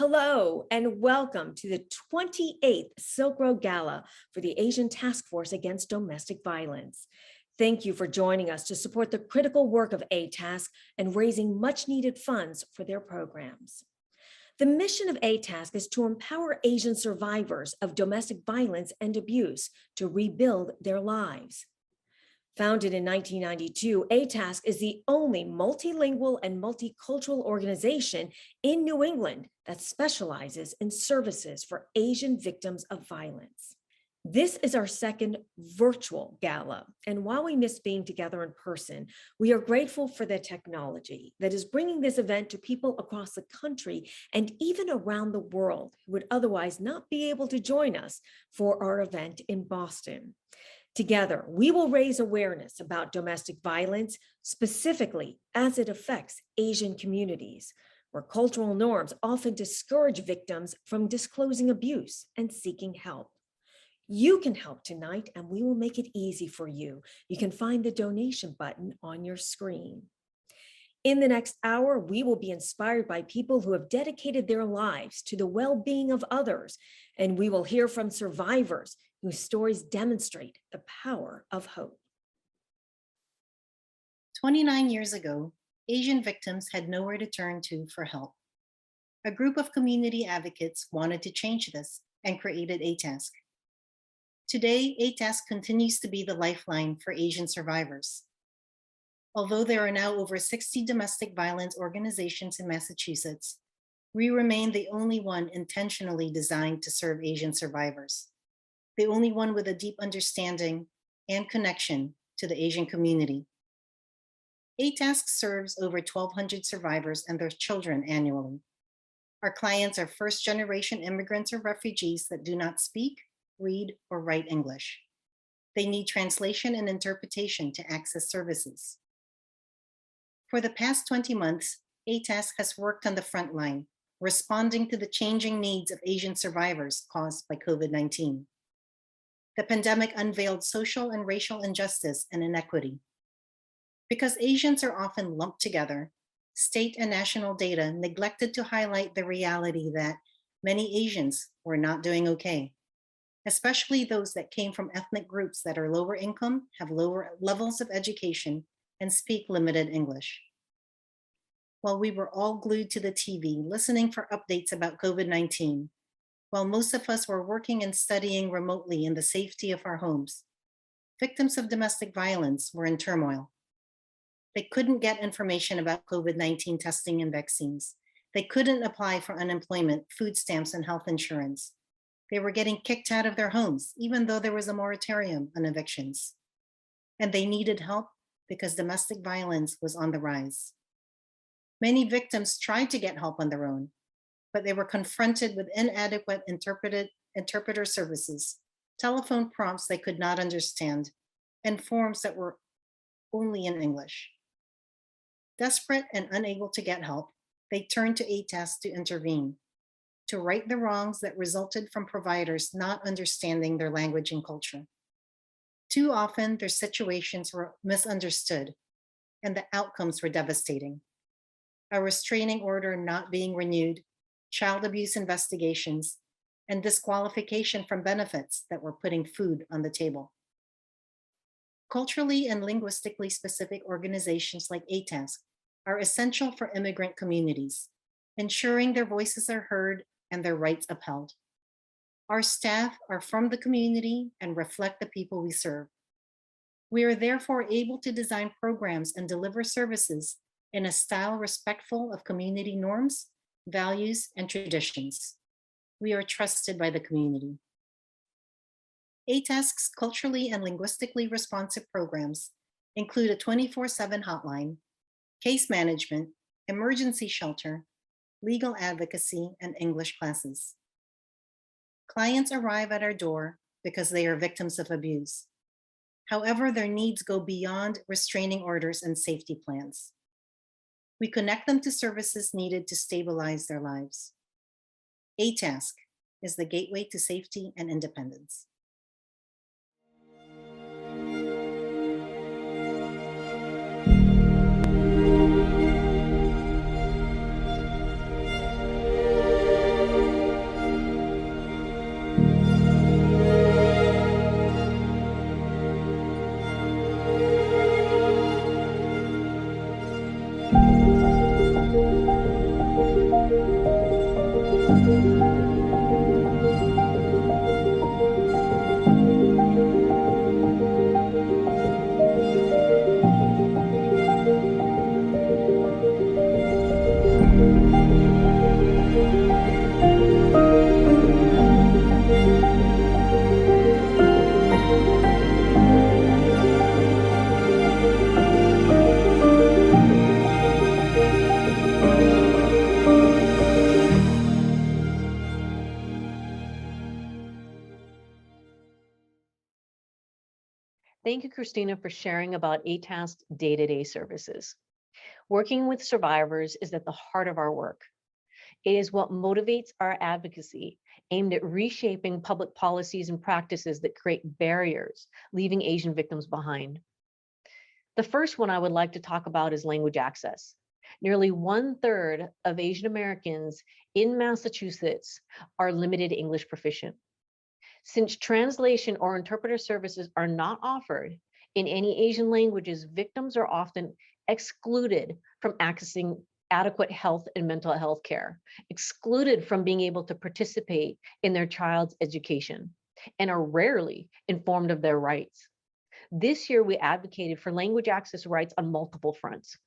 Hello, and welcome to the 28th Silk Road Gala for the Asian Task Force Against Domestic Violence. Thank you for joining us to support the critical work of ATASK and raising much-needed funds for their programs. The mission of ATASK is to empower Asian survivors of domestic violence and abuse to rebuild their lives. Founded in 1992, ATASK is the only multilingual and multicultural organization in New England that specializes in services for Asian victims of violence. This is our second virtual gala, and while we miss being together in person, we are grateful for the technology that is bringing this event to people across the country and even around the world who would otherwise not be able to join us for our event in Boston. Together, we will raise awareness about domestic violence, specifically as it affects Asian communities, where cultural norms often discourage victims from disclosing abuse and seeking help. You can help tonight, and we will make it easy for you. You can find the donation button on your screen. In the next hour, we will be inspired by people who have dedicated their lives to the well-being of others, and we will hear from survivors whose stories demonstrate the power of hope. 29 years ago, Asian victims had nowhere to turn to for help. A group of community advocates wanted to change this and created ATASK. Today, ATASK continues to be the lifeline for Asian survivors. Although there are now over 60 domestic violence organizations in Massachusetts, We remain the only one intentionally designed to serve Asian survivors, the only one with a deep understanding and connection to the Asian community. ATASK serves over 1,200 survivors and their children annually. Our clients are first-generation immigrants or refugees that do not speak, read, or write English. They need translation and interpretation to access services. For the past 20 months, ATASK has worked on the front line, responding to the changing needs of Asian survivors caused by COVID-19. The pandemic unveiled social and racial injustice and inequity. Because Asians are often lumped together, state and national data neglected to highlight the reality that many Asians were not doing okay, especially those that came from ethnic groups that are lower income, have lower levels of education, and speak limited English. While we were all glued to the TV, listening for updates about COVID-19, while most of us were working and studying remotely in the safety of our homes, victims of domestic violence were in turmoil. They couldn't get information about COVID-19 testing and vaccines. They couldn't apply for unemployment, food stamps, and health insurance. They were getting kicked out of their homes, even though there was a moratorium on evictions. And they needed help because domestic violence was on the rise. Many victims tried to get help on their own, but they were confronted with inadequate interpreter services, telephone prompts they could not understand, and forms that were only in English. Desperate and unable to get help, they turned to ATASK to intervene, to right the wrongs that resulted from providers not understanding their language and culture. Too often, their situations were misunderstood, and the outcomes were devastating. A restraining order not being renewed, child abuse investigations, and disqualification from benefits that were putting food on the table. Culturally and linguistically specific organizations like ATASK are essential for immigrant communities, ensuring their voices are heard and their rights upheld. Our staff are from the community and reflect the people we serve. We are therefore able to design programs and deliver services in a style respectful of community norms, values, and traditions. We are trusted by the community. ATASK's culturally and linguistically responsive programs include a 24/7 hotline, case management, emergency shelter, legal advocacy, and English classes. Clients arrive at our door because they are victims of abuse. However, their needs go beyond restraining orders and safety plans. We connect them to services needed to stabilize their lives. ATASK is the gateway to safety and independence. Thank you, Cristina, for sharing about ATASK's day-to-day services. Working with survivors is at the heart of our work. It is what motivates our advocacy, aimed at reshaping public policies and practices that create barriers, leaving Asian victims behind. The first one I would like to talk about is language access. Nearly 1/3 of Asian Americans in Massachusetts are limited English proficient. Since translation or interpreter services are not offered in any Asian languages, victims are often excluded from accessing adequate health and mental health care, excluded from being able to participate in their child's education, and are rarely informed of their rights. This year, we advocated for language access rights on multiple fronts.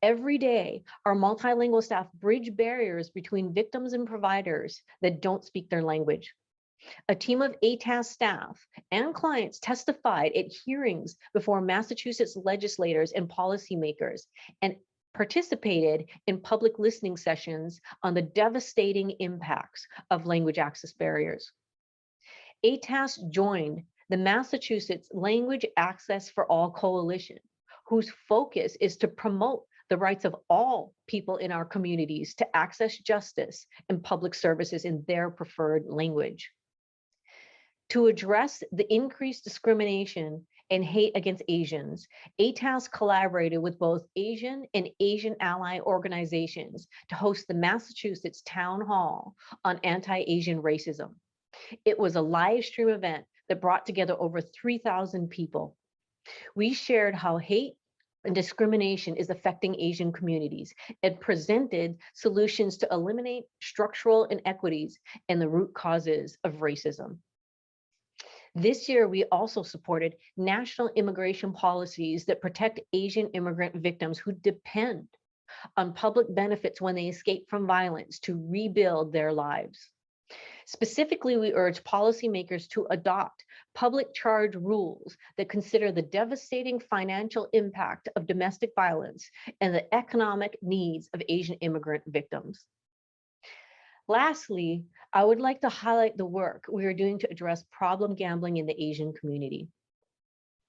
Every day, our multilingual staff bridge barriers between victims and providers that don't speak their language. A team of ATASK staff and clients testified at hearings before Massachusetts legislators and policymakers and participated in public listening sessions on the devastating impacts of language access barriers. ATASK joined the Massachusetts Language Access for All Coalition, whose focus is to promote the rights of all people in our communities to access justice and public services in their preferred language. To address the increased discrimination and hate against Asians, ATASK collaborated with both Asian and Asian ally organizations to host the Massachusetts Town Hall on anti-Asian racism. It was a live stream event that brought together over 3,000 people. We shared how hate and discrimination is affecting Asian communities and presented solutions to eliminate structural inequities and the root causes of racism. This year, we also supported national immigration policies that protect Asian immigrant victims who depend on public benefits when they escape from violence to rebuild their lives. Specifically, we urge policymakers to adopt public charge rules that consider the devastating financial impact of domestic violence and the economic needs of Asian immigrant victims. Lastly, I would like to highlight the work we are doing to address problem gambling in the Asian community.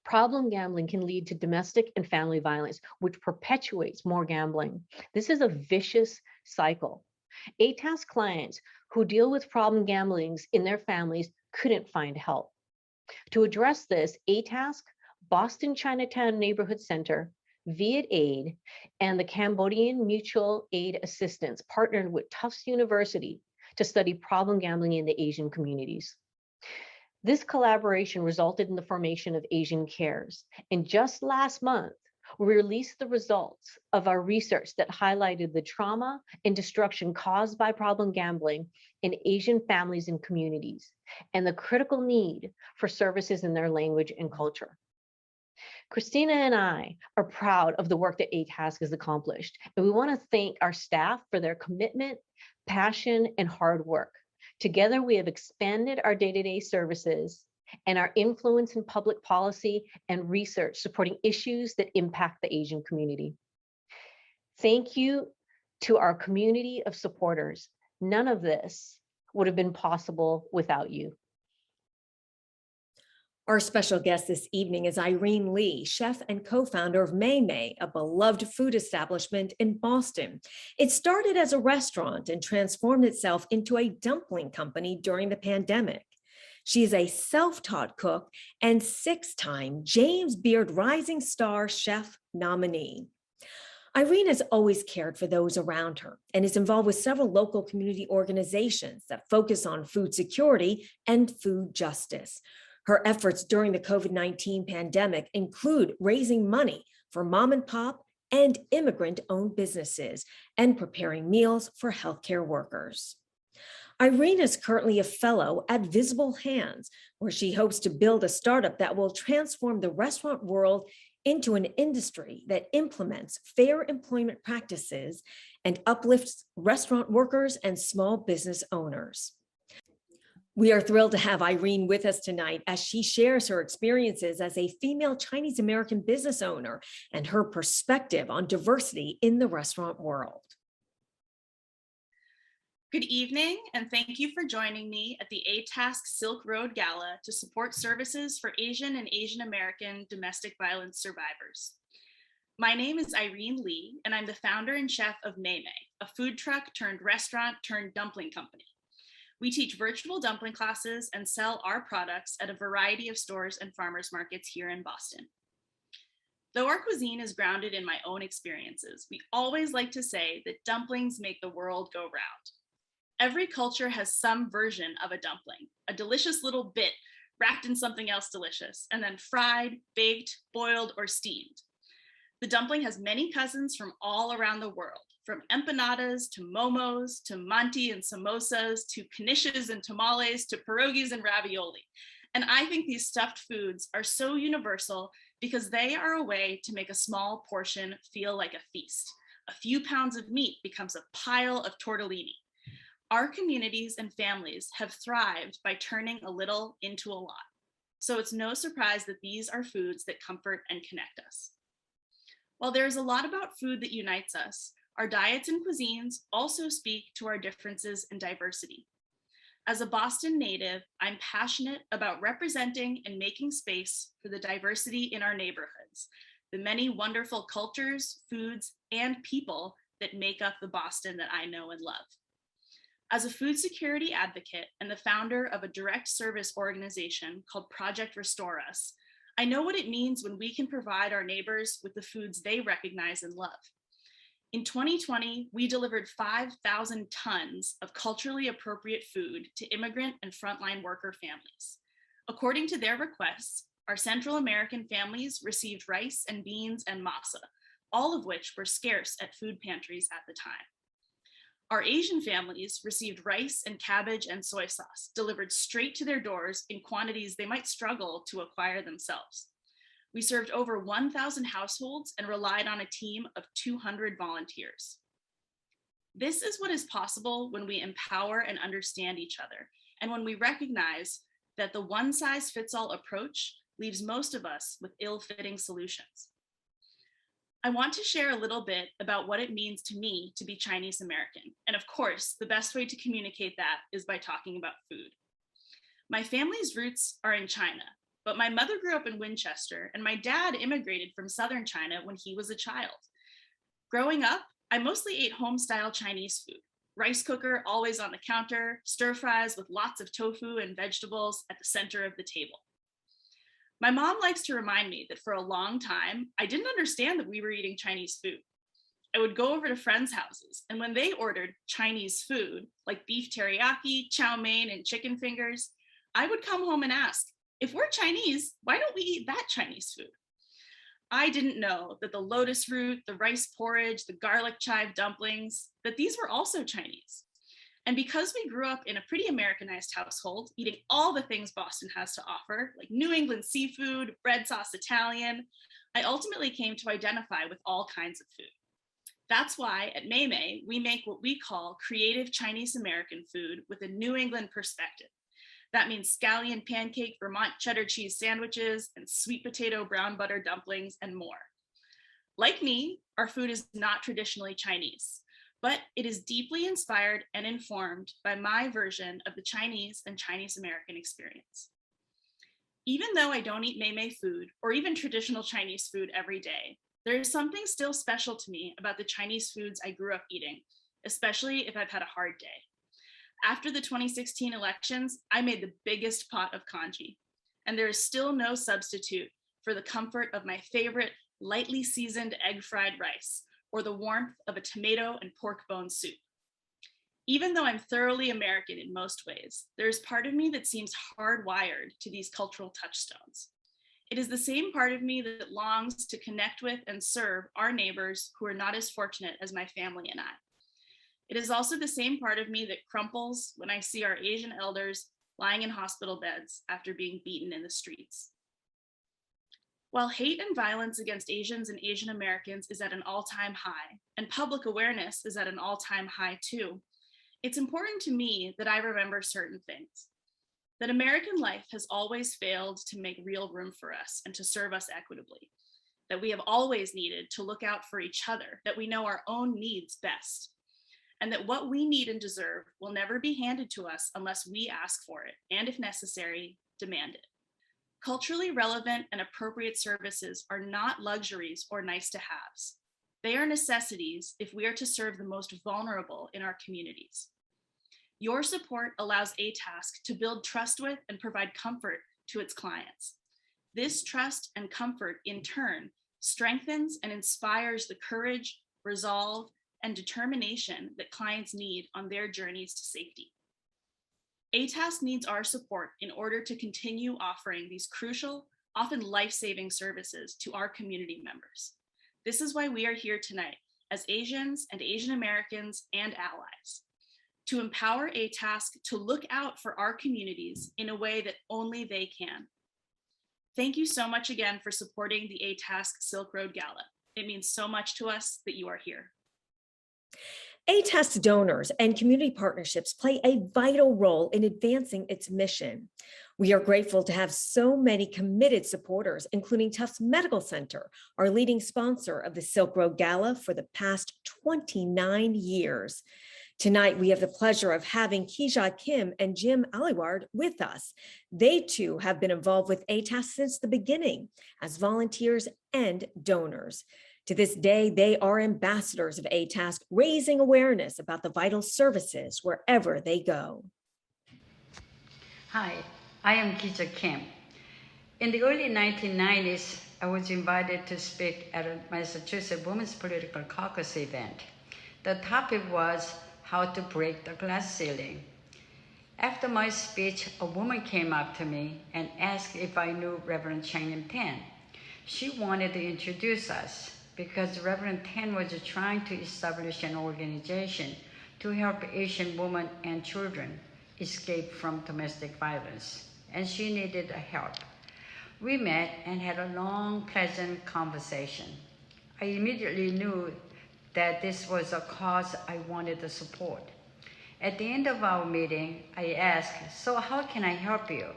Problem gambling can lead to domestic and family violence, which perpetuates more gambling. This is a vicious cycle. ATASK clients who deal with problem gamblings in their families couldn't find help. To address this, ATASK, Boston Chinatown Neighborhood Center, Viet Aid, and the Cambodian Mutual Aid Assistance partnered with Tufts University to study problem gambling in the Asian communities. This collaboration resulted in the formation of Asian Cares. And just last month, we released the results of our research that highlighted the trauma and destruction caused by problem gambling in Asian families and communities, and the critical need for services in their language and culture. Cristina and I are proud of the work that ATASK has accomplished, and we want to thank our staff for their commitment, passion, and hard work. Together, we have expanded our day-to-day services and our influence in public policy and research supporting issues that impact the Asian community. Thank you to our community of supporters. None of this would have been possible without you. Our special guest this evening is Irene Lee, chef and co-founder of May, a beloved food establishment in Boston. It started as a restaurant and transformed itself into a dumpling company during the pandemic. She is a self-taught cook and 6-time James Beard Rising Star Chef nominee. Irene has always cared for those around her and is involved with several local community organizations that focus on food security and food justice. Her efforts during the COVID-19 pandemic include raising money for mom and pop and immigrant-owned businesses and preparing meals for healthcare workers. Irene is currently a fellow at Visible Hands, where she hopes to build a startup that will transform the restaurant world into an industry that implements fair employment practices and uplifts restaurant workers and small business owners. We are thrilled to have Irene with us tonight as she shares her experiences as a female Chinese American business owner and her perspective on diversity in the restaurant world. Good evening, and thank you for joining me at the ATASK Silk Road Gala to support services for Asian and Asian American domestic violence survivors. My name is Irene Lee, and I'm the founder and chef of May, a food truck turned restaurant turned dumpling company. We teach virtual dumpling classes and sell our products at a variety of stores and farmers markets here in Boston. Though our cuisine is grounded in my own experiences, we always like to say that dumplings make the world go round. Every culture has some version of a dumpling, a delicious little bit wrapped in something else delicious, and then fried, baked, boiled, or steamed. The dumpling has many cousins from all around the world, from empanadas to momos, to manti and samosas, to knishes and tamales, to pierogies and ravioli. And I think these stuffed foods are so universal because they are a way to make a small portion feel like a feast. A few pounds of meat becomes a pile of tortellini. Our communities and families have thrived by turning a little into a lot. So it's no surprise that these are foods that comfort and connect us. While there is a lot about food that unites us, our diets and cuisines also speak to our differences and diversity. As a Boston native, I'm passionate about representing and making space for the diversity in our neighborhoods, the many wonderful cultures, foods, and people that make up the Boston that I know and love. As a food security advocate and the founder of a direct service organization called Project Restore Us, I know what it means when we can provide our neighbors with the foods they recognize and love. In 2020, we delivered 5,000 tons of culturally appropriate food to immigrant and frontline worker families. According to their requests, our Central American families received rice and beans and masa, all of which were scarce at food pantries at the time. Our Asian families received rice and cabbage and soy sauce delivered straight to their doors in quantities they might struggle to acquire themselves. We served over 1,000 households and relied on a team of 200 volunteers. This is what is possible when we empower and understand each other, and when we recognize that the one-size-fits-all approach leaves most of us with ill-fitting solutions. I want to share a little bit about what it means to me to be Chinese American. And of course, the best way to communicate that is by talking about food. My family's roots are in China, but my mother grew up in Winchester and my dad immigrated from southern China when he was a child. Growing up, I mostly ate home-style Chinese food. Rice cooker always on the counter, stir fries with lots of tofu and vegetables at the center of the table. My mom likes to remind me that for a long time, I didn't understand that we were eating Chinese food. I would go over to friends' houses, and when they ordered Chinese food, like beef teriyaki, chow mein, and chicken fingers, I would come home and ask, if we're Chinese, why don't we eat that Chinese food? I didn't know that the lotus root, the rice porridge, the garlic chive dumplings, that these were also Chinese. And because we grew up in a pretty Americanized household, eating all the things Boston has to offer, like New England seafood, red sauce Italian, I ultimately came to identify with all kinds of food. That's why at Maymay, we make what we call creative Chinese American food with a New England perspective. That means scallion pancake, Vermont cheddar cheese sandwiches, and sweet potato brown butter dumplings, and more. Like me, our food is not traditionally Chinese, but it is deeply inspired and informed by my version of the Chinese and Chinese American experience. Even though I don't eat Maymay food or even traditional Chinese food every day, there is something still special to me about the Chinese foods I grew up eating, especially if I've had a hard day. After the 2016 elections, I made the biggest pot of congee, and there is still no substitute for the comfort of my favorite lightly seasoned egg fried rice, or the warmth of a tomato and pork bone soup. Even though I'm thoroughly American in most ways, there's part of me that seems hardwired to these cultural touchstones. It is the same part of me that longs to connect with and serve our neighbors who are not as fortunate as my family and I. It is also the same part of me that crumples when I see our Asian elders lying in hospital beds after being beaten in the streets. While hate and violence against Asians and Asian Americans is at an all-time high, and public awareness is at an all-time high too, it's important to me that I remember certain things. That American life has always failed to make real room for us and to serve us equitably. That we have always needed to look out for each other, that we know our own needs best. And that what we need and deserve will never be handed to us unless we ask for it, and if necessary, demand it. Culturally relevant and appropriate services are not luxuries or nice to haves. They are necessities if we are to serve the most vulnerable in our communities. Your support allows ATASK to build trust with and provide comfort to its clients. This trust and comfort, in turn, strengthens and inspires the courage, resolve, and determination that clients need on their journeys to safety. ATASK needs our support in order to continue offering these crucial, often life-saving services to our community members. This is why we are here tonight as Asians and Asian Americans and allies, to empower ATASK to look out for our communities in a way that only they can. Thank you so much again for supporting the ATASK Silk Road Gala. It means so much to us that you are here. ATASK donors and community partnerships play a vital role in advancing its mission. We are grateful to have so many committed supporters, including Tufts Medical Center, our leading sponsor of the Silk Road Gala for the past 29 years. Tonight, we have the pleasure of having Kija Kim and Jim Aylward with us. They too have been involved with ATASK since the beginning as volunteers and donors. To this day, they are ambassadors of ATASK, raising awareness about the vital services wherever they go. Hi, I am Kija Kim. In the early 1990s, I was invited to speak at a Massachusetts Women's Political Caucus event. The topic was how to break the glass ceiling. After my speech, a woman came up to me and asked if I knew Reverend Chang Tan. She wanted to introduce us because Reverend Tan was trying to establish an organization to help Asian women and children escape from domestic violence, and she needed help. We met and had a long, pleasant conversation. I immediately knew that this was a cause I wanted to support. At the end of our meeting, I asked, "So how can I help you?"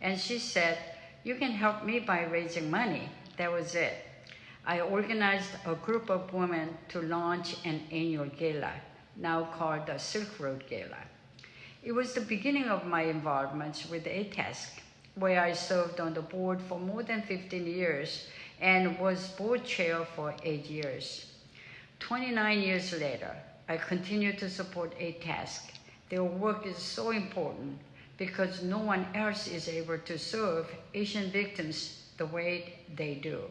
And she said, "You can help me by raising money." That was it. I organized a group of women to launch an annual gala, now called the Silk Road Gala. It was the beginning of my involvement with ATASK, where I served on the board for more than 15 years and was board chair for 8 years. 29 years later, I continue to support ATASK. Their work is so important because no one else is able to serve Asian victims the way they do.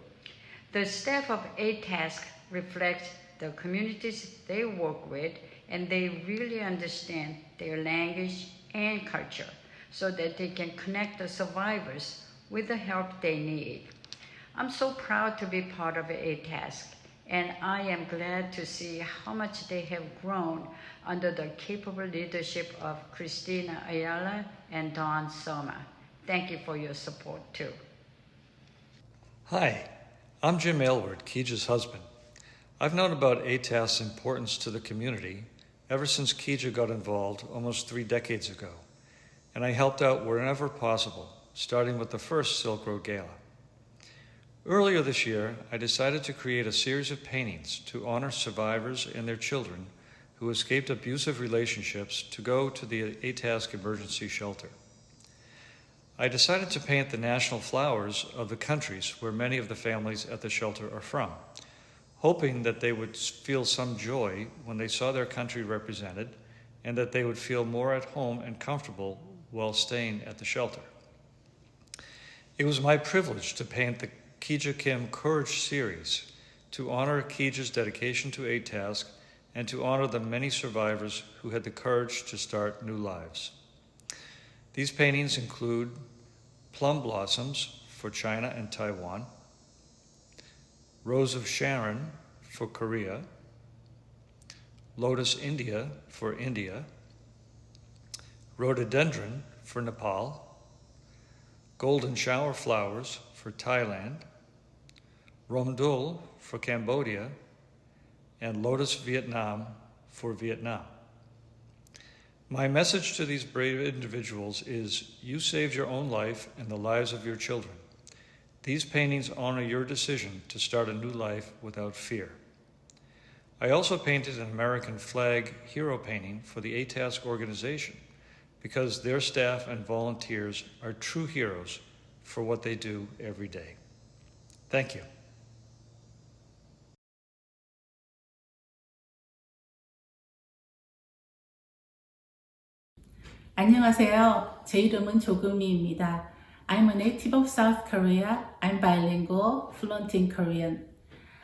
The staff of ATASK reflects the communities they work with, and they really understand their language and culture so that they can connect the survivors with the help they need. I'm so proud to be part of ATASK, and I am glad to see how much they have grown under the capable leadership of Cristina, Ayala, and Don Sauma. Thank you for your support too. Hi, I'm Jim Aylward, Kija's husband. I've known about ATASK's importance to the community ever since Kija got involved almost 3 decades ago, and I helped out wherever possible, starting with the first Silk Road Gala. Earlier this year, I decided to create a series of paintings to honor survivors and their children who escaped abusive relationships to go to the ATASK emergency shelter. I decided to paint the national flowers of the countries where many of the families at the shelter are from, hoping that they would feel some joy when they saw their country represented and that they would feel more at home and comfortable while staying at the shelter. It was my privilege to paint the Kija Kim Courage series to honor Kija's dedication to ATASK and to honor the many survivors who had the courage to start new lives. These paintings include Plum Blossoms for China and Taiwan, Rose of Sharon for Korea, Lotus India for India, Rhododendron for Nepal, Golden Shower Flowers for Thailand, Romdul for Cambodia, and Lotus Vietnam for Vietnam. My message to these brave individuals is, you saved your own life and the lives of your children. These paintings honor your decision to start a new life without fear. I also painted an American flag hero painting for the ATASK organization because their staff and volunteers are true heroes for what they do every day. Thank you. 안녕하세요. 제 이름은 조금이입니다. I'm a native of South Korea. I'm bilingual, fluent in Korean.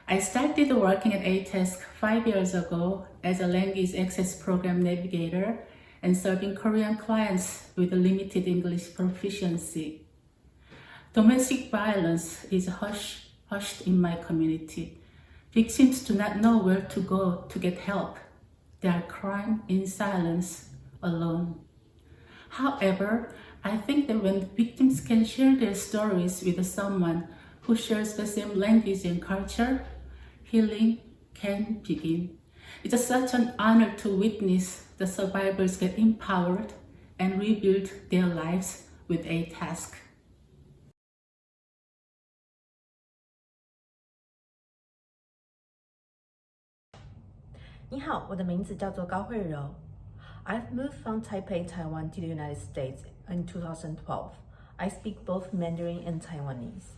I started working at ATASK 5 years ago as a language access program navigator and serving Korean clients with limited English proficiency. Domestic violence is hushed in my community. Victims do not know where to go to get help. They are crying in silence, alone. However, I think that when victims can share their stories with someone who shares the same language and culture, healing can begin. It's such an honor to witness the survivors get empowered and rebuild their lives with ATASK. 你好，我的名字叫做高慧柔。I've moved from Taipei, Taiwan to the United States in 2012. I speak both Mandarin and Taiwanese.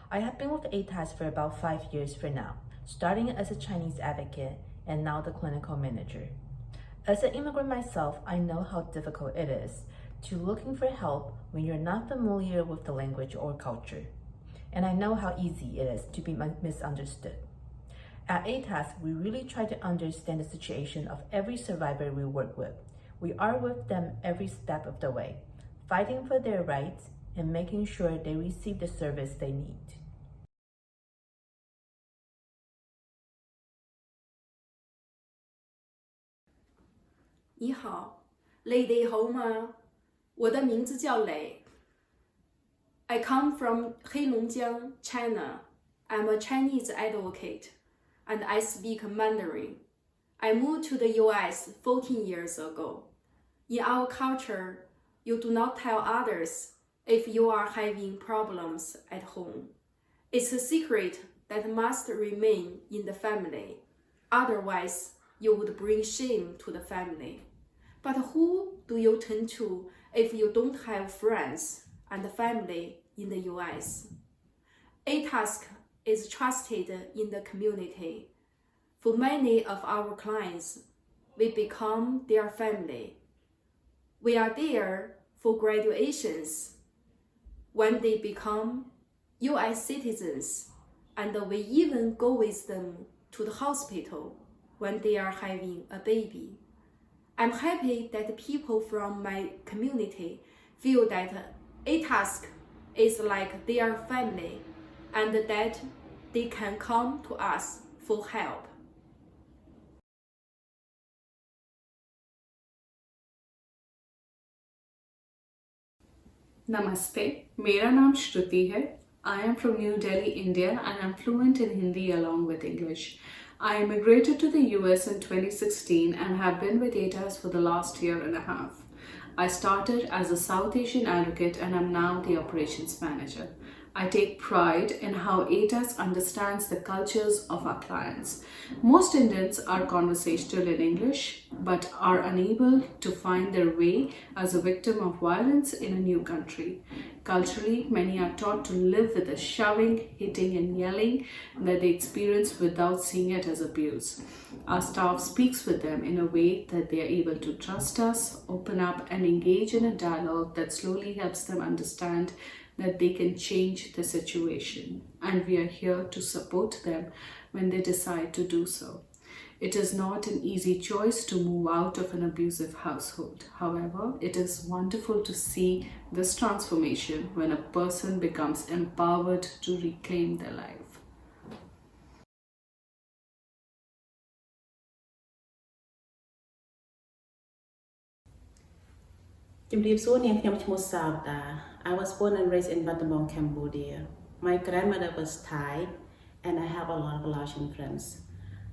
I have been with ATASK for about 5 years for now, starting as a Chinese advocate and now the clinical manager. As an immigrant myself, I know how difficult it is to looking for help when you're not familiar with the language or culture. And I know how easy it is to be misunderstood. At ATASK, we really try to understand the situation of every survivor we work with. We are with them every step of the way, fighting for their rights and making sure they receive the service they need. 你好，你哋好嗎？我的名字叫磊。I come from Heilongjiang, China. I'm a Chinese advocate, and I speak Mandarin. I moved to the US 14 years ago. In our culture, you do not tell others if you are having problems at home. It's a secret that must remain in the family. Otherwise, you would bring shame to the family. But who do you turn to if you don't have friends and family in the US? ATASK is trusted in the community. For many of our clients, we become their family. We are there for graduations, when they become US citizens, and we even go with them to the hospital when they are having a baby. I'm happy that people from my community feel that ATASK is like their family and that they can come to us for help. Namaste, मेरा नाम श्रुति है. I am from New Delhi, India, and I'm fluent in Hindi along with English. I immigrated to the US in 2016 and have been with ATASK for the last year and a half. I started as a South Asian advocate and am now the operations manager. I take pride in how ATASK understands the cultures of our clients. Most Indians are conversational in English but are unable to find their way as a victim of violence in a new country. Culturally, many are taught to live with the shoving, hitting and yelling that they experience without seeing it as abuse. Our staff speaks with them in a way that they are able to trust us, open up and engage in a dialogue that slowly helps them understand that they can change the situation, and we are here to support them when they decide to do so. It is not an easy choice to move out of an abusive household. However, it is wonderful to see this transformation when a person becomes empowered to reclaim their life. I was born and raised in Battambang, Cambodia. My grandmother was Thai, and I have a lot of Laotian friends.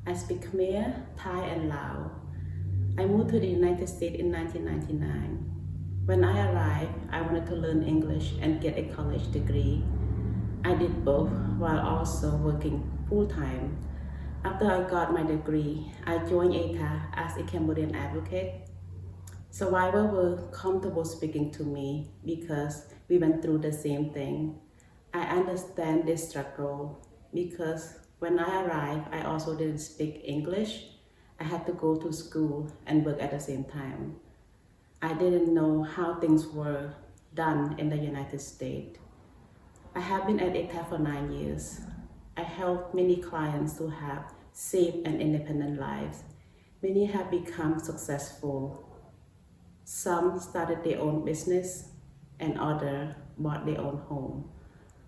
I speak Khmer, Thai, and Lao. I moved to the United States in 1999. When I arrived, I wanted to learn English and get a college degree. I did both while also working full-time. After I got my degree, I joined ATASK as a Cambodian advocate. Survivors were comfortable speaking to me because we went through the same thing. I understand this struggle because when I arrived, I also didn't speak English. I had to go to school and work at the same time. I didn't know how things were done in the United States. I have been at ATASK for 9 years. I helped many clients to have safe and independent lives. Many have become successful. Some started their own business and others bought their own home.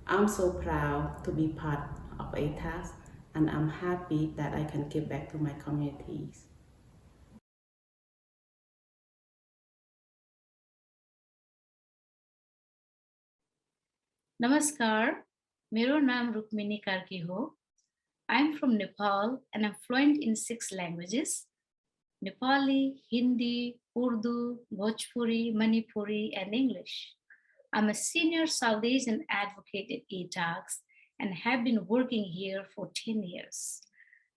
I'm so proud to be part of ATASK, and I'm happy that I can give back to my communities. नमस्कार, मेरो नाम रुक्मिनी कार्की हो. I'm from Nepal and I'm fluent in 6 languages: Nepali, Hindi, Urdu, Bhojpuri, Manipuri, and English. I'm a senior South Asian advocate at ATASK and have been working here for 10 years.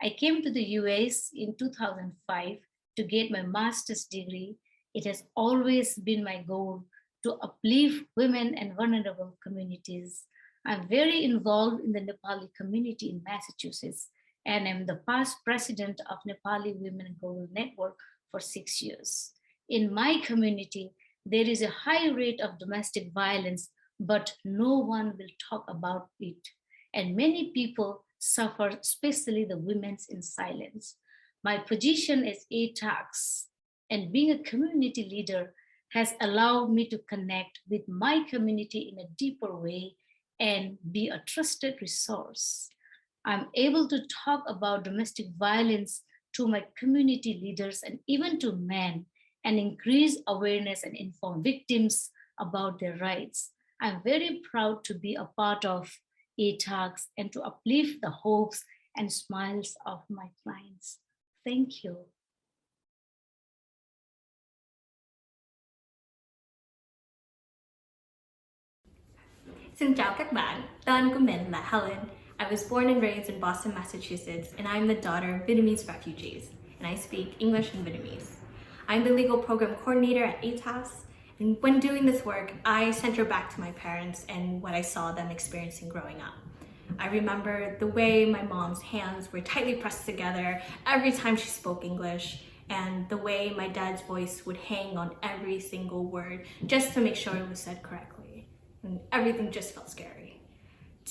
I came to the US in 2005 to get my master's degree. It has always been my goal to uplift women and vulnerable communities. I'm very involved in the Nepali community in Massachusetts and am the past president of Nepali Women Global Network for 6 years. In my community, there is a high rate of domestic violence, but no one will talk about it. And many people suffer, especially the women, in silence. My position as ATASK and being a community leader has allowed me to connect with my community in a deeper way and be a trusted resource. I'm able to talk about domestic violence to my community leaders and even to men and increase awareness and inform victims about their rights. I'm very proud to be a part of ATASK and to uplift the hopes and smiles of my clients. Thank you. Xin chào các bạn, tên của mình là Helen. I was born and raised in Boston, Massachusetts, and I'm the daughter of Vietnamese refugees, and I speak English and Vietnamese. I'm the legal program coordinator at ATASK, and when doing this work, I center back to my parents and what I saw them experiencing growing up. I remember the way my mom's hands were tightly pressed together every time she spoke English, and the way my dad's voice would hang on every single word just to make sure it was said correctly. And everything just felt scary.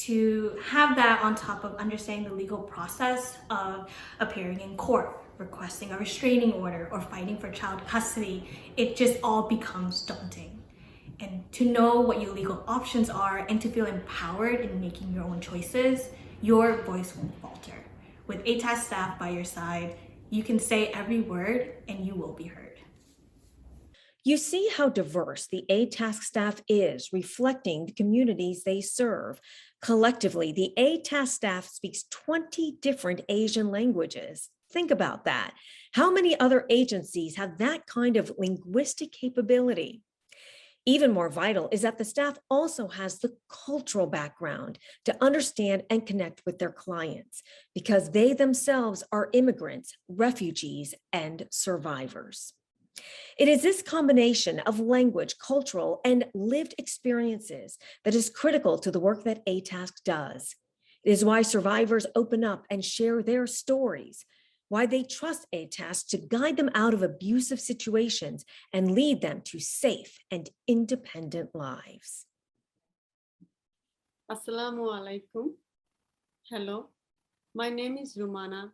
To have that on top of understanding the legal process of appearing in court, requesting a restraining order, or fighting for child custody, it just all becomes daunting. And to know what your legal options are and to feel empowered in making your own choices, your voice won't falter. With ATASK staff by your side, you can say every word and you will be heard. You see how diverse the ATASK staff is, reflecting the communities they serve. Collectively, the ATASK staff speaks 20 different Asian languages. Think about that. How many other agencies have that kind of linguistic capability? Even more vital is that the staff also has the cultural background to understand and connect with their clients, because they themselves are immigrants, refugees, and survivors. It is this combination of language, cultural, and lived experiences that is critical to the work that ATASK does. It is why survivors open up and share their stories, why they trust ATASK to guide them out of abusive situations and lead them to safe and independent lives. Assalamu alaikum. Hello, my name is Rumana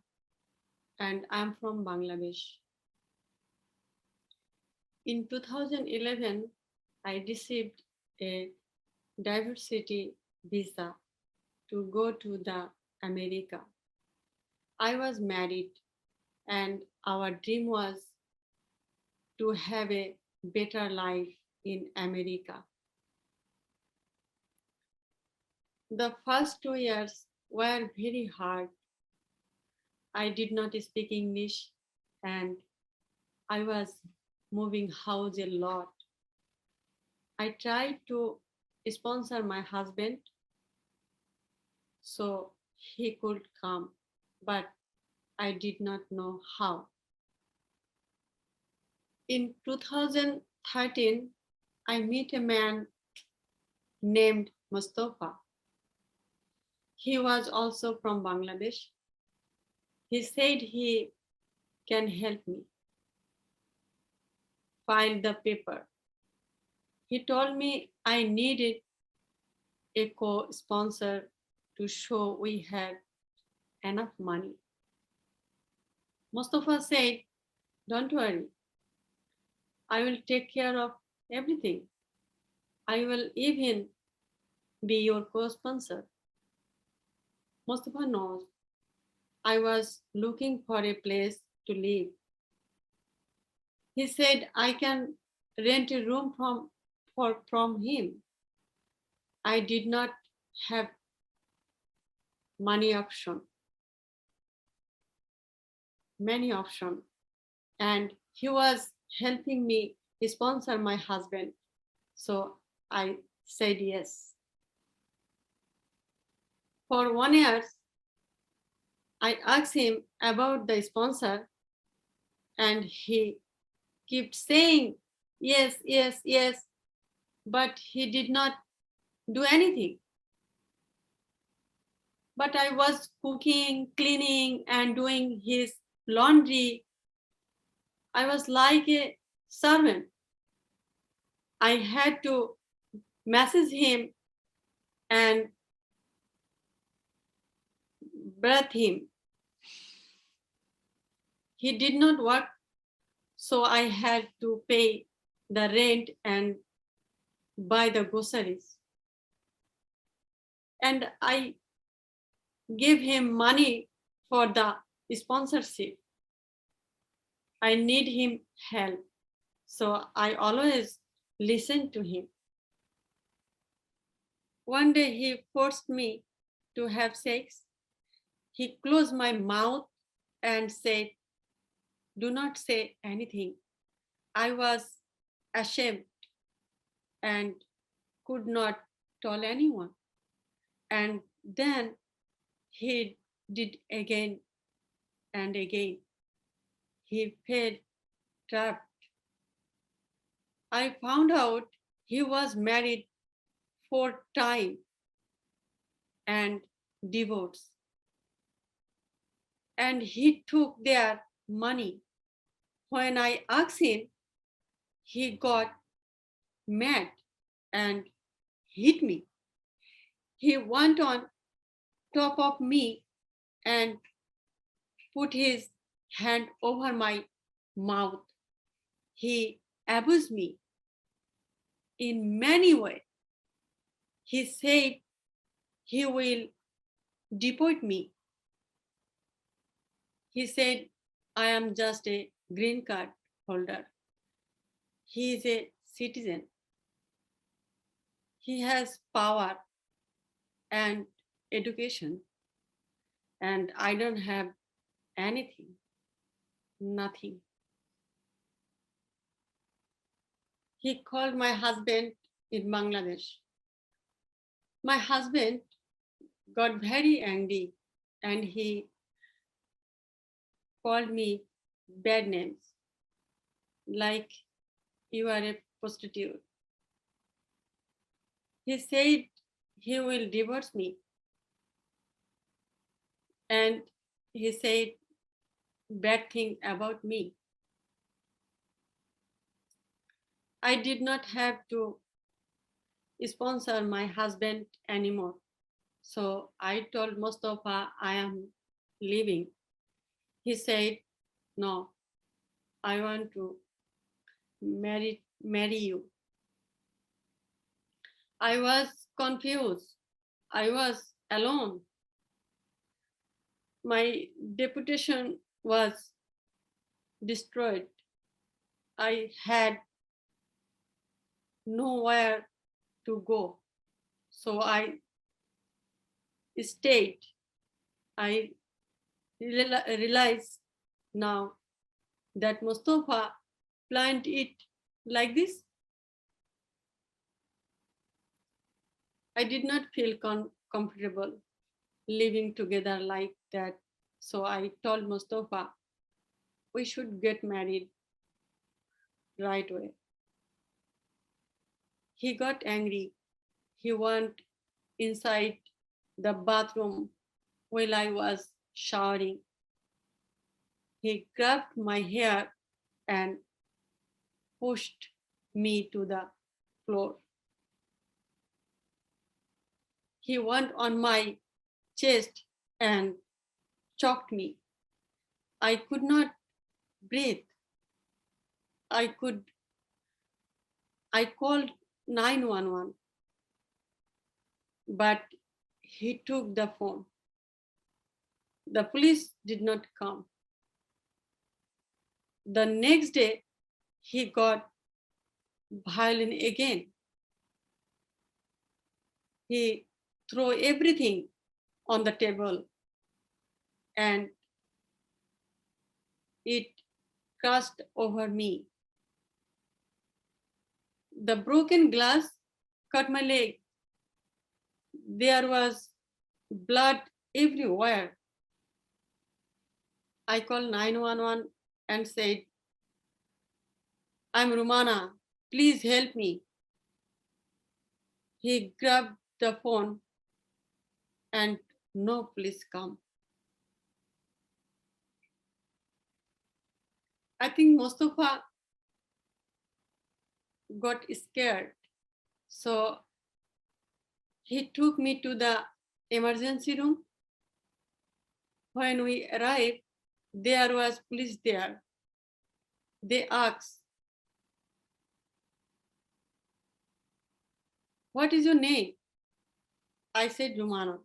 and I'm from Bangladesh. In 2011, I received a diversity visa to go to the America. I was married and our dream was to have a better life in America. The first 2 years were very hard. I did not speak English and I was moving house a lot. I tried to sponsor my husband so he could come, but I did not know how. In 2013, I met a man named Mustafa. He was also from Bangladesh. He said he can help me file the paper. He told me I needed a co-sponsor to show we had enough money. Mustafa said, "Don't worry, I will take care of everything. I will even be your co-sponsor." Mustafa knows I was looking for a place to live. He said I can rent a room from him. I did not have money option. many options, and he was helping me sponsor my husband. So I said yes. For 1 year, I asked him about the sponsor, and he kept saying yes, yes, yes, but he did not do anything. But I was cooking, cleaning, and doing his laundry. I was like a servant. I had to message him and breath him. He did not work, so I had to pay the rent and buy the groceries. And I gave him money for the sponsorship. I need him help, so I always listened to him. One day he forced me to have sex. He closed my mouth and said, "Do not say anything." I was ashamed and could not tell anyone. And then he did again and again. He felt trapped. I found out he was married 4 times and divorced. And he took their money. When I asked him, he got mad and hit me. He went on top of me and put his hand over my mouth. He abused me in many ways. He said he will deport me. He said, I am just a green card holder. He is a citizen. He has power and education, and I don't have anything, nothing. He called my husband in Bangladesh. My husband got very angry and he called me bad names, like you are a prostitute. He said he will divorce me. And he said bad thing about me. I did not have to sponsor my husband anymore. So I told Mustafa I am leaving. He said, no, I want to marry you. I was confused. I was alone. My reputation was destroyed. I had nowhere to go. So I stayed. I realize now that Mustafa planned it like this. I did not feel comfortable living together like that. So I told Mustafa, we should get married right away. He got angry. He went inside the bathroom while I was showering. He grabbed my hair and pushed me to the floor. He went on my chest and choked me. I could not breathe. I called 911, but he took the phone. The police did not come. The next day, he got violent again. He threw everything on the table and it crashed over me. The broken glass cut my leg. There was blood everywhere. I called 911 and said, "I'm Rumana, please help me." He grabbed the phone and no police come. I think Mustafa got scared. So he took me to the emergency room. When we arrived, there was police there. They asked, "What is your name?" I said, "Rumana."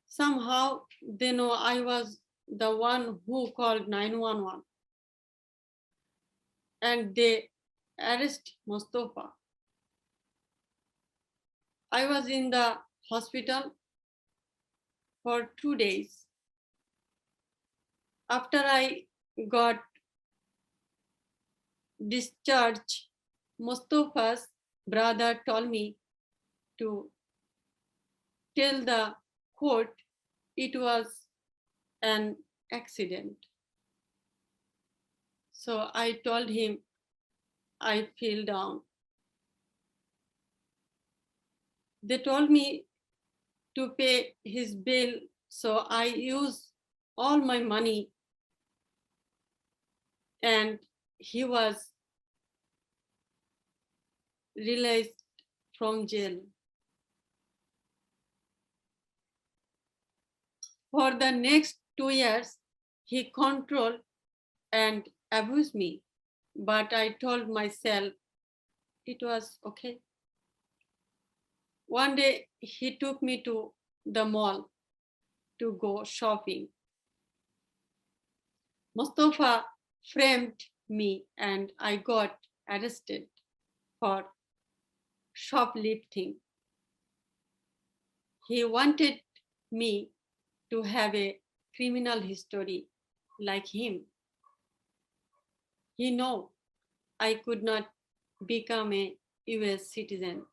Somehow they know I was the one who called 911. And they arrested Mustafa. I was in the hospital for 2 days. After I got discharged, Mustafa's brother told me to tell the court it was an accident. So I told him I fell down. They told me to pay his bill, so I used all my money, and he was released from jail. For the next 2 years, he controlled and abused me, but I told myself it was okay. One day, he took me to the mall to go shopping. Mustafa framed me and I got arrested for shoplifting. He wanted me to have a criminal history like him. He knew I could not become a US citizen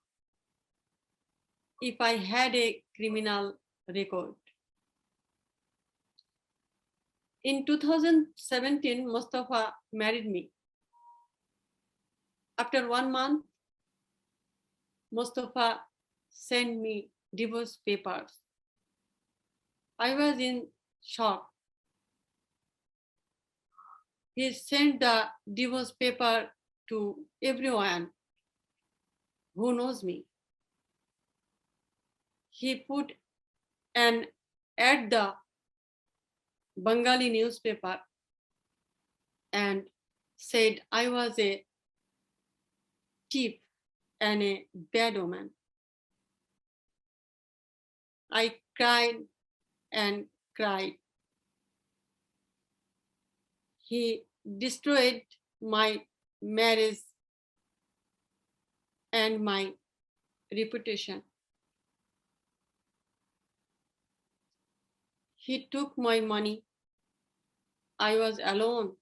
if I had a criminal record. In 2017, Mustafa married me. After 1 month, Mustafa sent me divorce papers. I was in shock. He sent the divorce paper to everyone who knows me. He put an ad the Bengali newspaper and said I was a thief and a bad woman. I cried and cried. He destroyed my marriage and my reputation. He took my money. I was alone.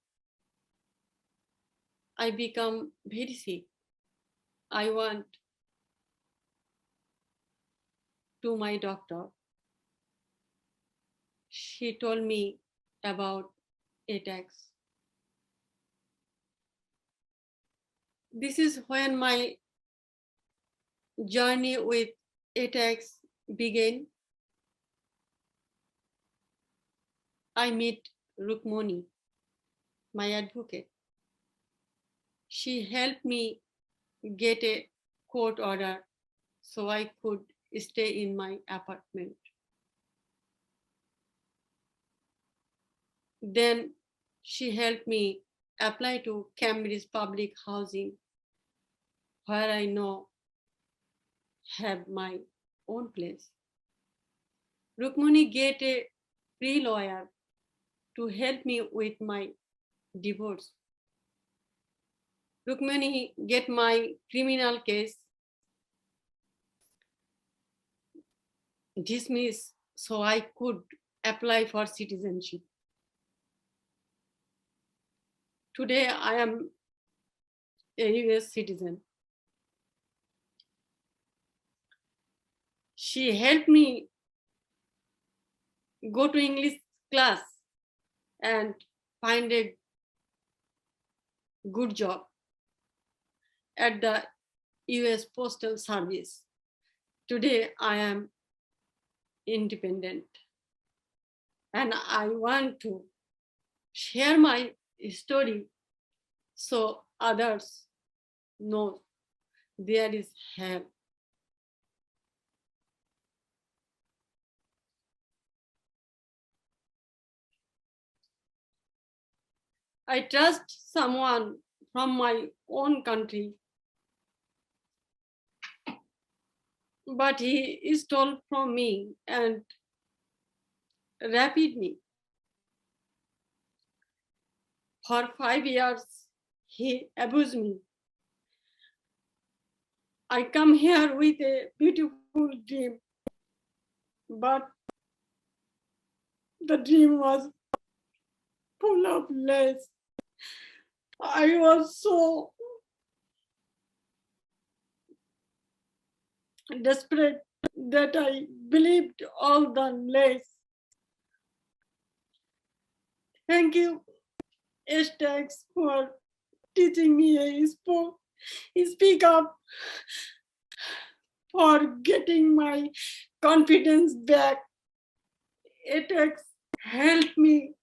I became very sick. I went to my doctor. She told me about ATASK. This is when my journey with ATASK began. I met Rumana, my advocate. She helped me get a court order so I could stay in my apartment. Then she helped me apply to Cambridge public housing, where I now have my own place. Rumana get a free lawyer to help me with my divorce. Rumana get my criminal case dismissed so I could apply for citizenship. Today, I am a US citizen. She helped me go to English class and find a good job at the US Postal Service. Today, I am independent and I want to share my story so others know there is help. I trust someone from my own country, but he stole from me and raped me. For 5 years, he abused me. I come here with a beautiful dream, but the dream was full of lies. I was so desperate that I believed all the lies. Thank you, ATASK, for teaching me speak up, for getting my confidence back. ATASK helped me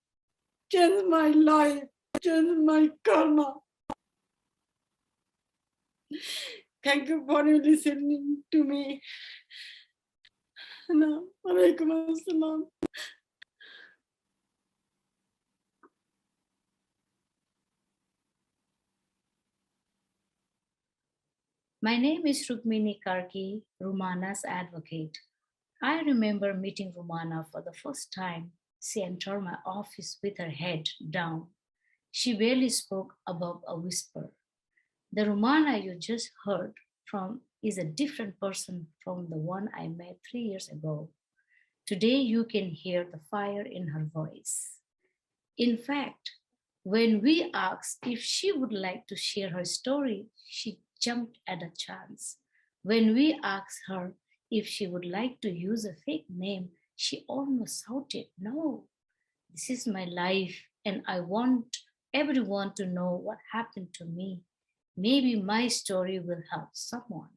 change my life, change my karma. Thank you for listening to me. Alaikum assalam. My name is Rukmini Karki, Rumana's advocate. I remember meeting Rumana for the first time. She entered my office with her head down. She barely spoke above a whisper. The Rumana you just heard from is a different person from the one I met 3 years ago. Today you can hear the fire in her voice. In fact, when we asked if she would like to share her story, she jumped at a chance. When we asked her if she would like to use a fake name, she almost shouted, "No, this is my life and I want everyone to know what happened to me. Maybe my story will help someone."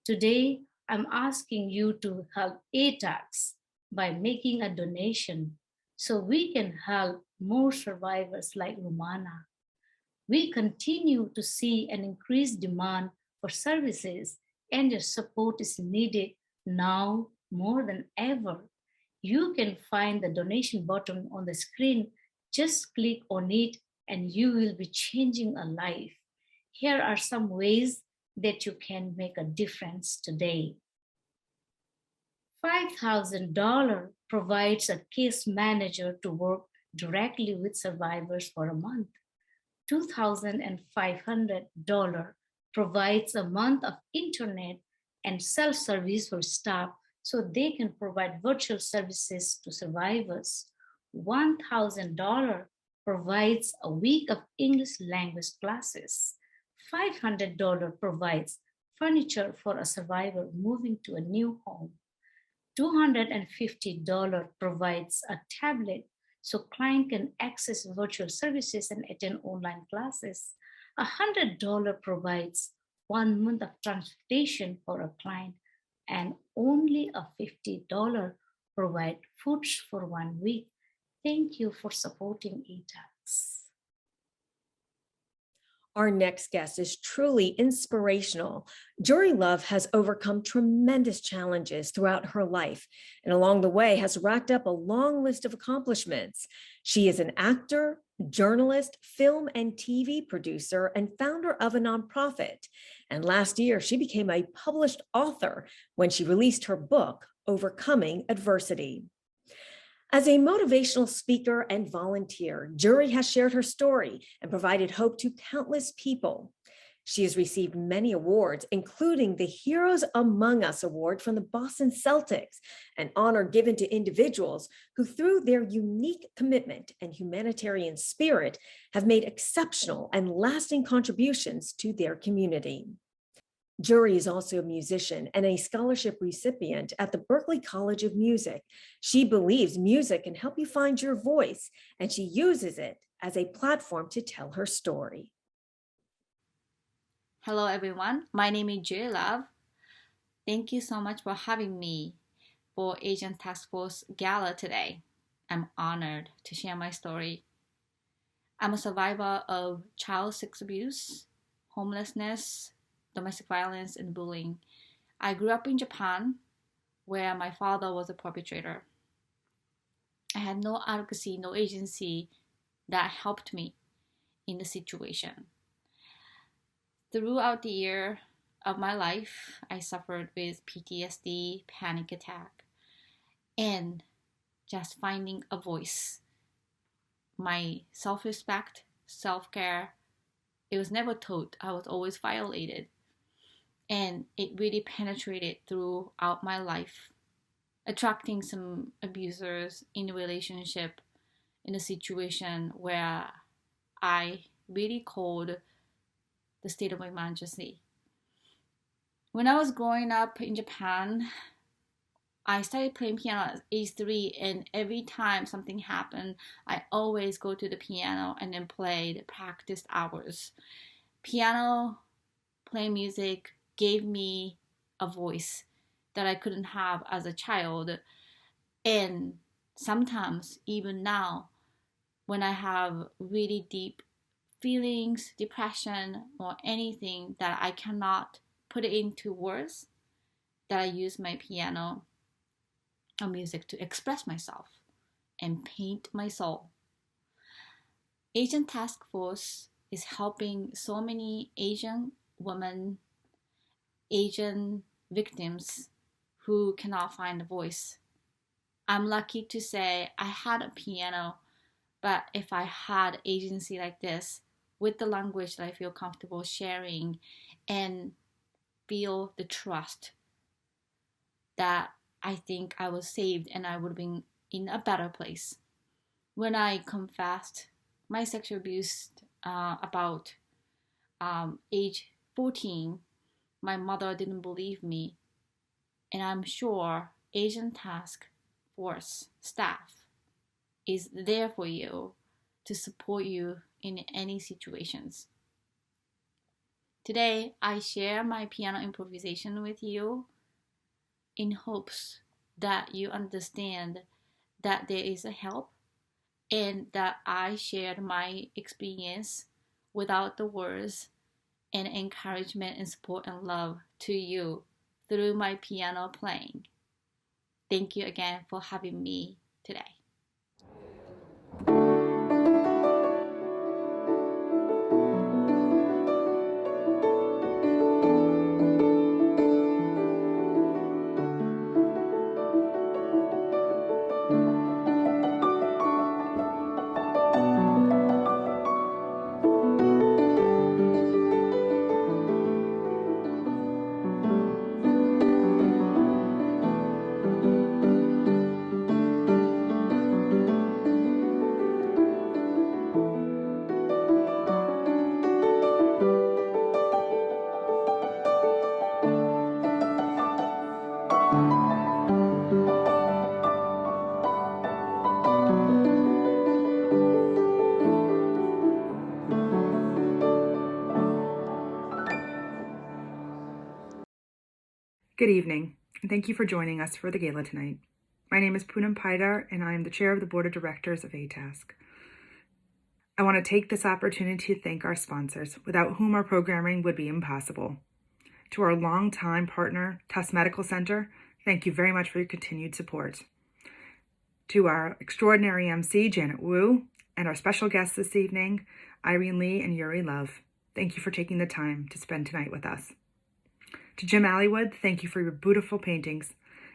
Today, I'm asking you to help ATASK by making a donation so we can help more survivors like Rumana. We continue to see an increased demand for services, and your support is needed now more than ever. You can find the donation button on the screen. Just click on it and you will be changing a life. Here are some ways that you can make a difference today. $5,000 provides a case manager to work directly with survivors for a month. $2,500 provides a month of internet and self-service for staff so they can provide virtual services to survivors. $1,000 provides a week of English language classes. $500 provides furniture for a survivor moving to a new home. $250 provides a tablet so client can access virtual services and attend online classes. $100 provides 1 month of transportation for a client, and only a $50 provide foods for 1 week. Thank you for supporting ATASK. Our next guest is truly inspirational. Juri Love has overcome tremendous challenges throughout her life, and along the way has racked up a long list of accomplishments. She is an actor, journalist, film and TV producer, and founder of a nonprofit. And last year, she became a published author when she released her book, Overcoming Adversity. As a motivational speaker and volunteer, Juri has shared her story and provided hope to countless people. She has received many awards, including the Heroes Among Us Award from the Boston Celtics, an honor given to individuals who, through their unique commitment and humanitarian spirit, have made exceptional and lasting contributions to their community. Juri is also a musician and a scholarship recipient at the Berklee College of Music. She believes music can help you find your voice, and she uses it as a platform to tell her story. Hello everyone, my name is Juri Love. Thank you so much for having me for Asian Task Force Gala today. I'm honored to share my story. I'm a survivor of child sex abuse, homelessness, domestic violence, and bullying. I grew up in Japan, where my father was a perpetrator. I had no advocacy, no agency that helped me in the situation. Throughout the year of my life, I suffered with PTSD, panic attack, and just finding a voice. My self-respect, self-care, it was never taught. I was always violated. And it really penetrated throughout my life, attracting some abusers in a relationship, in a situation where I really called the state of emergency. When I was growing up in Japan, I started playing piano at age 3, and every time something happened, I always go to the piano and then played, practiced hours. Piano, playing music gave me a voice that I couldn't have as a child. And sometimes, even now, when I have really deep feelings, depression, or anything that I cannot put it into words, that I use my piano or music to express myself and paint my soul. Asian Task Force is helping so many Asian women, Asian victims who cannot find a voice. I'm lucky to say I had a piano, but if I had agency like this, with the language that I feel comfortable sharing and feel the trust, that I think I was saved and I would have been in a better place. When I confessed my sexual abuse about age 14, my mother didn't believe me, and I'm sure Asian Task Force staff is there for you to support you in any situations. Today, I share my piano improvisation with you in hopes that you understand that there is a help and that I shared my experience without the words and encouragement and support and love to you through my piano playing. Thank you again for having me today. Good evening, and thank you for joining us for the gala tonight. My name is Poonam, and I am the chair of the board of directors of ATASK. I want to take this opportunity to thank our sponsors, without whom our programming would be impossible. To our longtime partner, Tufts Medical Center, thank you very much for your continued support. To our extraordinary Emcee, Janet Wu, and our special guests this evening, Irene Lee and Juri Love, thank you for taking the time to spend tonight with us. To Jim Aylward, thank you for your beautiful paintings.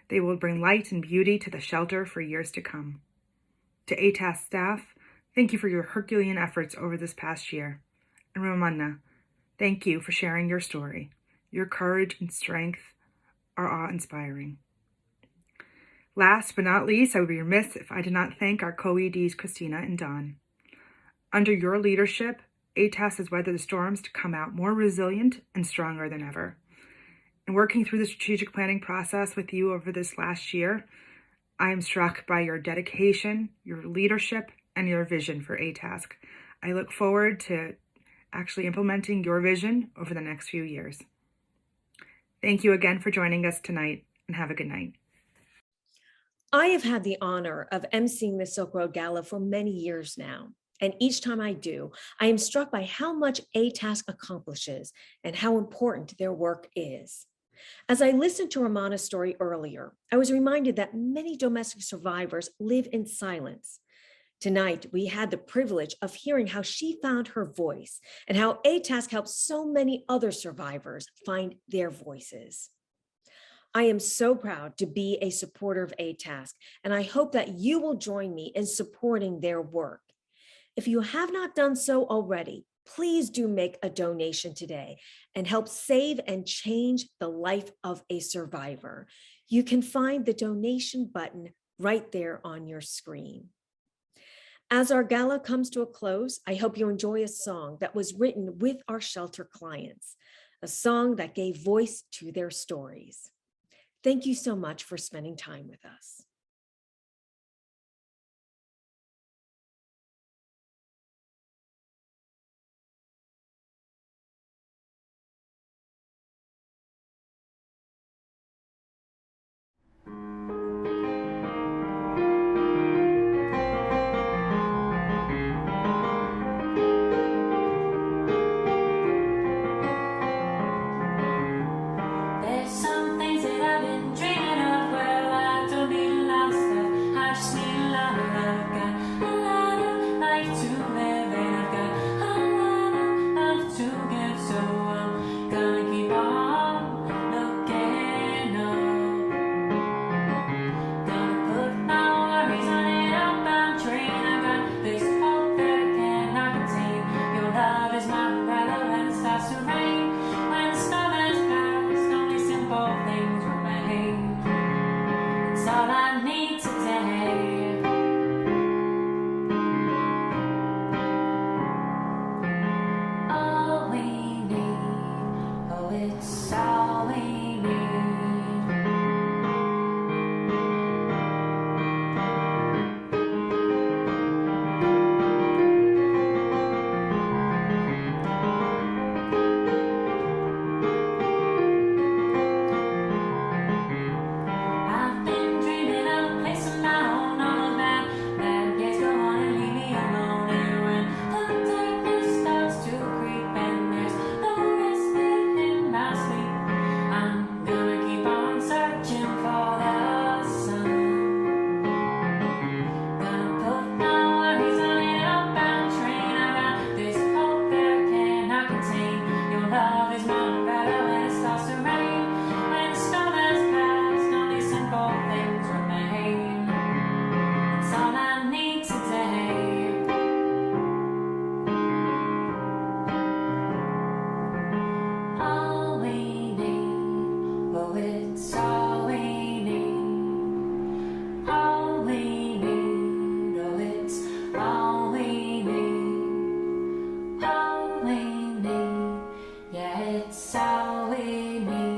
They will bring light and beauty to the shelter for years to come. To ATASK staff, thank you for your Herculean efforts over this past year. And Rumana, Thank you for sharing your story. Your courage and strength are awe-inspiring. Last but not least, I would be remiss if I did not thank our co-EDs, Cristina and Don. Under your leadership, ATASK has weathered the storms to come out more resilient and stronger than ever. In working through the strategic planning process with you over this last year, I am struck by your dedication, your leadership, and your vision for ATASK. I look forward to actually implementing your vision over the next few years. Thank you again for joining us tonight, and have a good night. I have had the honor of emceeing the Silk Road Gala for many years now. And each time I do, I am struck by how much ATASK accomplishes and how important their work is. As I listened to Rumana's story earlier, I was reminded that many domestic survivors live in silence. Tonight, we had the privilege of hearing how she found her voice and how ATASK helps so many other survivors find their voices. I am so proud to be a supporter of ATASK, and I hope that you will join me in supporting their work. If you have not done so already, please do make a donation today and help save and change the life of a survivor. You can find the donation button right there on your screen. As our gala comes to a close, I hope you enjoy a song that was written with our shelter clients, a song that gave voice to their stories. Thank you so much for spending time with us. There's some things that I've been dreaming of. Well, I don't need a lot of stuff. I just need a lot of love. I've got a lot of life to live, and I've got a lot of love to give. So I'm gonna keep on looking up. Gonna put my worries on an outbound train. I got this hope that I cannot contain. Your love is my umbrella when it starts to rain. When the storm has passed, only simple things remain. It's all I need today. All we need, oh, it's all we need. I've been dreaming of a place of my own. All of that bad days go on and leave me alone. And when the darkness starts to creep and there's no respite in my sleep, I'm gonna keep on searching for the sun. Gonna put my worries on an outbound train. I got this hope that I cannot contain. Your love is my umbrella when it starts to rain. When the storm has passed, only simple things remain. It's all I need today. All we need, oh, it's all we need. All we need, oh, it's all we need. All we need, yeah, it's all we need.